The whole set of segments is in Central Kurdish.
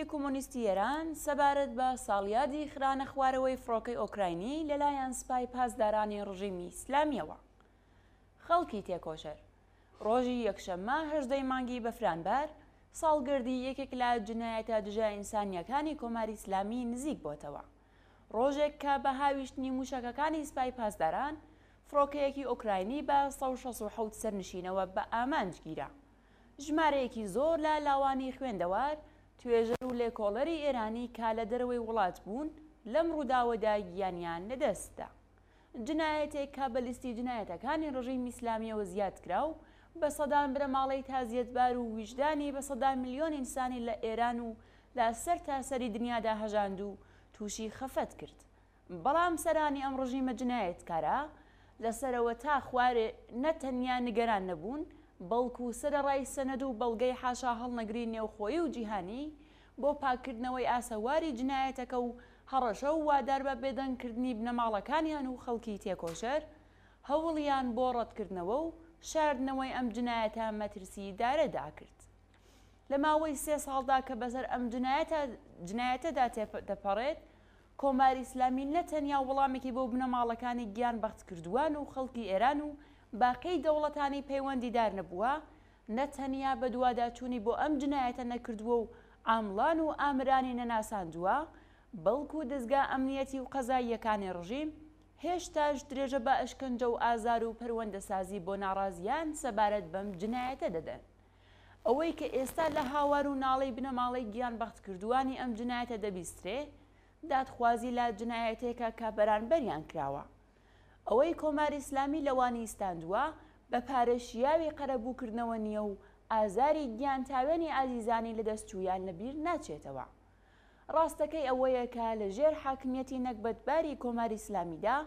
پارتی کۆمۆنیستی ئێران سەبارەت بە ساڵیادی خرانە خوارەوەی فڕۆکەی ئۆکراینی لەلایەن سپای پاسدارانی ڕژیمی ئیسلامیەوە. خەڵکی تێکۆشەر ڕۆژی یەکشەممە 18 مانگی بەفرانبەر ساڵگردی یەکێک لە جنایەتە دژە ئینسانیەکانی کۆماری ئیسلامی نزیک بۆتەوە، ڕۆژێک کە بە هاویشتنی موشەکەکانی سپای پاسداران فڕۆکەیەکی ئۆکراینی بە 167 سەرنشینەوە بە ئامانجگیرە. ژمارەیەکی زۆر لە لاوانی خوێندەوار، توێژەر و لێکۆڵەری ئێرانی کا لە دەرەوەی وڵات بوون لەم ڕووداوەدا گیانیان لەدەستدا. جنایەتێک کە بە لیستی جنایەتەکانی ڕژیمی ئیسلامیەوە زیاد کرا و بە سەدان برەماڵەی تازیەتبار و ویژدانی بە سەدان ملیۆن ئینسانی لە ئێران و لە سەر تاسەری دنیادا هەژاند و تووشی خەفەت کرد. بەڵام سەرانی ئەم ڕژیمە جنایەتکارە لەسەرەوە تا خوارێ نەتەنیا نیگەران نەبوون، بەڵکو سەرەڕای سەنەد و بەڵگەی حاشا هەڵنەگری نێوخۆیی و جیهانی بۆ پاکردنەوەی ئاسەواری جنایەتەکە و هەڕەشە و وادار بە بێدەنگکردنی بنەماڵەکانیان و خەڵکی تێکۆشەر هەوڵیان بۆ ڕەتکردنەوە و شاردنەوەی ئەم جنایەتە مەترسی دارەدا کرد. لە ماوەی 3 ساڵدا کە بەسەر ئەم جنایەتەدا دەپەڕێت، کۆماری ئیسلامی نەتەنیا وەڵامێکی بۆ بنەماڵەکانی گیان بەخت کردووان و خەڵکی ئێران و باقی دەوڵەتانی پەیوەندیدار نەبووە، نەتەنیا بە دوواداچوونی بۆ ئەم جنایەتە نەکردووە و ئامڵان و ئامرانی نەناساندووە، بەڵکو دەستگا ئەمنیەتی و قەزاییەکانی ڕژیم هێشتاش درێژە بە ئەشکەنجە و ئازار و پەروەندەسازی بۆ ناڕازیان سەبارەت بەم جنایەتە دەدەن. ئەوەی کە ئێستا لە هاوار و ناڵەی بنەماڵەی گیان بەخت کردوانی ئەم جنایەتە دەبیسترێ، دادخوازی لە جنایەتێکە کە بەرانبەریان کراوە. ئەوەی کۆماری ئیسلامی لەوانی ئیستاندووە بە پارێشیاوی قەرەبووکردنەوە نییە و ئازاری گیان تاوێنی ئازیزانی لەدەستچوویان لەبیر ناچێتەوە. ڕاستەکەی ئەوەیە کە لە ژێر حاکمیەتی نەکبەتباری کۆماری ئیسلامیدا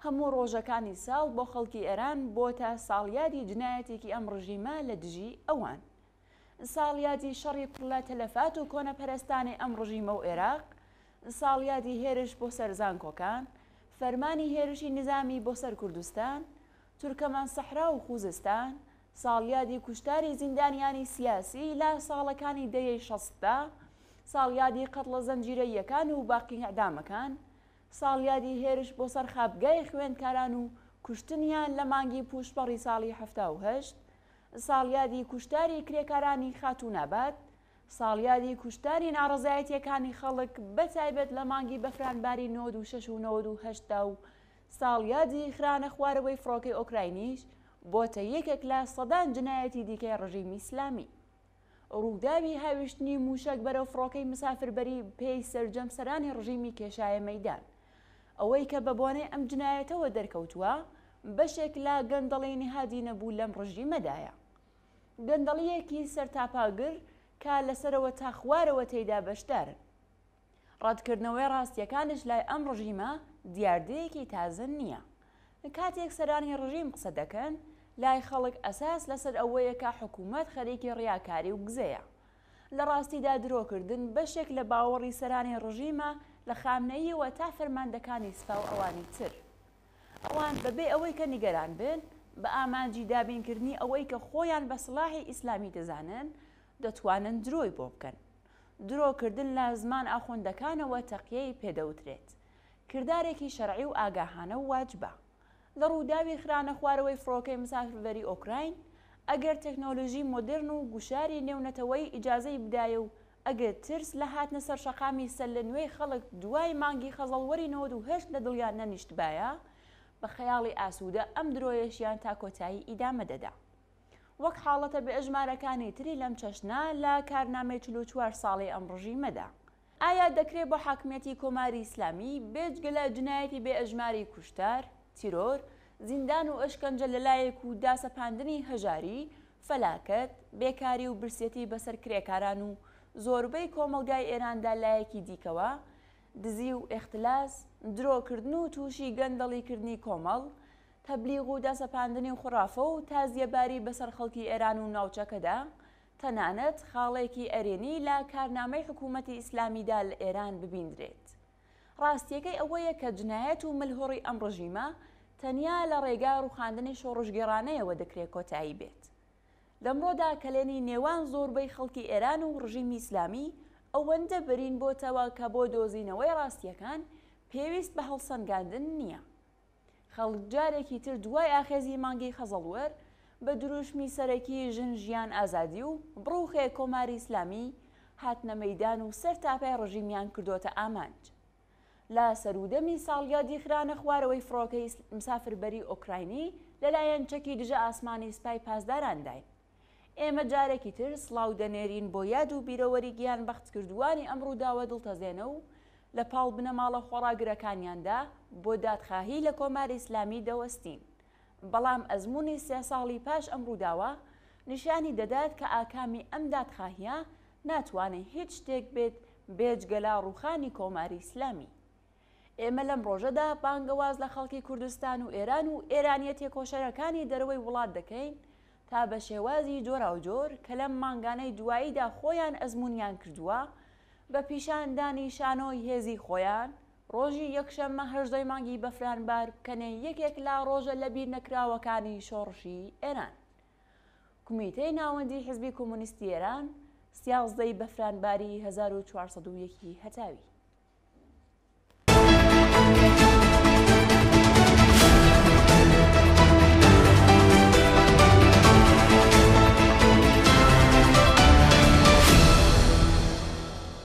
هەموو ڕۆژەکانی ساڵ بۆ خەڵکی ئێران بۆتە ساڵیادی جنایەتێکی ئەم ڕژیمە لە دژی ئەوان. ساڵیادی شەڕی پڕ لە تەلەفات و کۆنەپەرستانی ئەم ڕژیمە و عێراق، ساڵیادی هێرش بۆ سەر زانکۆکان، فەرمانی هێرشی نظامی بۆ سەر کوردستان، تورکەمان سەحرا و خوزستان، ساڵیادی کوشتاری زیندانیانی سیاسی لە ساڵەکانی دەیەی 60دا، ساڵیادی قەتڵە زەنجیرەییەکان و باقی ئەعدامەکان، ساڵیادی هێرش بۆ سەر خابگای خوێندکاران و کوشتنیان لە مانگی پوشپەڕی ساڵی 78، ساڵیادی کوشتاری کرێکارانی خاتوناباد، ساڵیادی کوشتاری ناڕەزایەتیەکانی خەڵک بەتایبەت لە مانگی بەفرانباری 96 و 98دا و ساڵیادی خرانە خوارەوەی فڕۆکەی ئۆکراینیش بۆتە یەکێک لە سەدان جنایەتی دیکەی ڕژیمی ئیسلامی. ڕووداوی هاویشتنی موشک بەرەو فڕۆکەی مسافربەری پێی سەرجەم سەرانی ڕژیمی کێشایە مەیدان، ئەوەی کە بە بۆنەی ئەم جنایەتەوە دەرکەوتووە بەشێک لە گەندەڵی نهادی نەبوو لەم ڕژیمەدایە. گەندەڵیەکی سەرتاپاگر کە لەسەرەوە تا خوارەوە تێیدا بەشدارن. ڕەتکردنەوەی ڕاستیەکانش لای ئەم ڕژیمە دیاردەیەکی تازە نییە. کاتێک سەرانی ڕژیم قسە دەکەن، لای خەڵک ئەساس لەسەر ئەوەیە کە حکوومەت خەریکی ڕیاکاری و گزەیە. لە ڕاستیدا درۆکردن بەشێک لە باوەڕی سەرانی ڕژیمە لە خامنەییەوە تا فەرماندەکانی سپا و ئەوانی تر. ئەوان بەبێ ئەوەی کە نیگەران بن بە ئامانجی دابینکردنی ئەوەی کە خۆیان بە سڵاحی ئیسلامی دەزانن، دەتوانن درۆی بۆ بکەن. درۆکردن لە زمان ئاخۆندەکانەوە تەقیەی پێدەوترێت، کردارێکی شەرعی و ئاگاهانە و واجبە. لە ڕووداوی خرانە خوارەوەی فڕۆکەی مسافربەری ئۆکراین، ئەگەر تەکنۆلۆژی مۆدرن و گوشاری نێونەتەوەی ئیجازەی بدایە و ئەگەر ترس لە هاتنە سەر شەقامی سەر لە نوێی خەڵک دوای مانگی خەزەڵوەری 98 لە دڵیان نەنیشتبایە، بە خەیاڵی ئاسوودە ئەم درۆیەشیان تا کۆتایی ئیدامە دەدا. وەک حاڵەتە بە ئەژمارەکانی تری لەم چەشنا لە کارنامەی 44 ساڵی ئەم ڕژیمەدا. ئایا دەکرێت بۆ حاکمیەتی کۆماری ئیسلامی بێجگە لە جنایەتی بێ ئەژماری کوشتار، تیرۆر، زیندان و ئەشکەنجە لەلایەک و داسەپاندنی هەژاری، فەلاکەت، بێکاری و برسێتی بەسەر کرێکاران و زۆربەی کۆمەلگای ئێراندا لایەکی دیکەوە، دزی و ئێختلاس، درۆکردن و تووشی گەندەڵیکردنی کۆمەڵ، تەبلیغ و داسەپاندنی خوڕافە و تازیەباری بەسەر خەڵکی ئێران و ناوچەکەدا، تەنانەت خاڵێکی ئەرێنی لە کارنامەی حکوومەتی ئیسلامیدا لە ئێران ببیندرێت. ڕاستیەکەی ئەوەیە کە جنایەت و ملهوڕی ئەم ڕژیمە تەنیا لە ڕێگا ڕووخاندنی شۆڕژگێڕانەیەوە دەکرێت کۆتایی بێت. لەمڕۆدا کەلێنی نێوان زۆربەی خەڵکی ئێران و ڕژیمی ئیسلامی ئەوەندە بەرین بۆتەوە کە بۆ دۆزینەوەی ڕاستیەکان پێویست بە هەڵسەنگاندن نییە. خەڵک جارێکی تر دوای ئاخێزی مانگی خەزەڵوەر بە دروشمی سەرەکی ژیان ئازادی و بڕوخێ کۆماری ئیسلامی هاتنە مەیدان و سەر تاپای ڕژیمیان کردوتە ئامانج. لە سەرودەمی ساڵیادی خرانە خوارەوەی فڕۆکەی مسافربەری ئۆکراینی لەلایەن چەکی دژە ئاسمانی سوپای پاسدارانداین. ئێمە جارێکی تر سڵاو دەنێرین بۆ یاد و بیرەوەری گیان بەختکردوانی ئەمڕووداوە دڵتەزێنە و لە پاڵ بنەماڵە خۆراگرەکانیاندا بۆ دادخاهی لە کۆماری ئیسلامی دەوەستین. بەڵام ئەزمموی 3 ساڵی پاش ئەمڕووداوە نیشانی دەدات کە ئاکامی ئەم دادخاهیە ناتوانێت هیچ شتێک بێت بێجگەلا ڕووخانی کۆماری ئیسلامی. ئێمە لەم ڕۆژەدا بانگەواز لە خەڵکی کوردستان و ئێران و ئێرانیەتە کۆشەرەکانی دەرەوەی وڵات دەکەین تا بە شێوازی جۆراوجۆر کە لەم مانگانەی دواییدا خۆیان ئەزممویان کردووە بە پیشاندانی شانۆی هێزی خۆیان ڕۆژی یەکشەممە 18 مانگی بەفرانبار بکەنێ یەکێک لا ڕۆژە لە بیر نەکراوەکانی شۆڕشی ئێران. کمیتەی ناوەندی حیزبی کۆمونیستی ئێران 13 بەفرانباری 1401 هەتاوی.